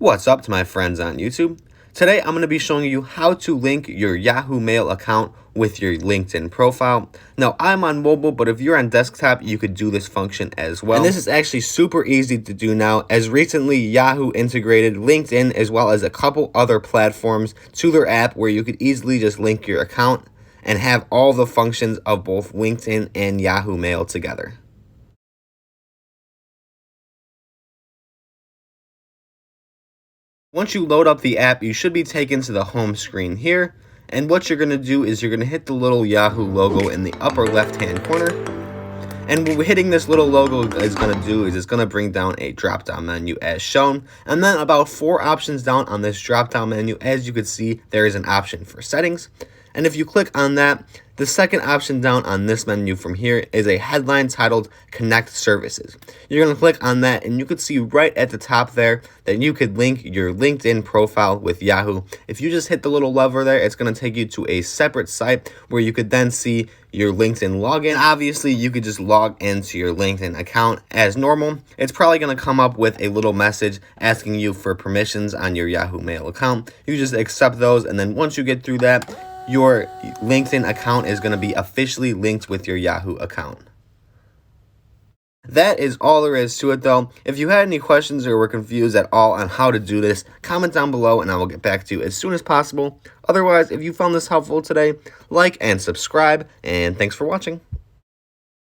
What's up to my friends on YouTube? Today I'm going to be showing you how to link your Yahoo Mail account with your LinkedIn profile. Now I'm on mobile, but if you're on desktop, you could do this function as well. And this is actually super easy to do now, as recently Yahoo integrated LinkedIn as well as a couple other platforms to their app where you could easily just link your account and have all the functions of both LinkedIn and Yahoo Mail together. Once you load up the app, you should be taken to the home screen here. And what you're going to do is you're going to hit the little Yahoo logo in the upper left-hand corner. And what hitting this little logo is going to do is it's going to bring down a drop-down menu as shown. And then about 4 options down on this drop-down menu, as you can see, there is an option for settings. And if you click on that, the second option down on this menu from here is a headline titled Connect Services. You're going to click on that and you can see right at the top there that you could link your LinkedIn profile with Yahoo. If you just hit the little lever there, it's going to take you to a separate site where you could then see your LinkedIn login. Obviously, you could just log into your LinkedIn account as normal. It's probably going to come up with a little message asking you for permissions on your Yahoo Mail account. You just accept those, and then once you get through that, your LinkedIn account is going to be officially linked with your Yahoo account. That is all there is to it though. If you had any questions or were confused at all on how to do this, comment down below and I will get back to you as soon as possible. Otherwise, if you found this helpful today, like and subscribe, and thanks for watching.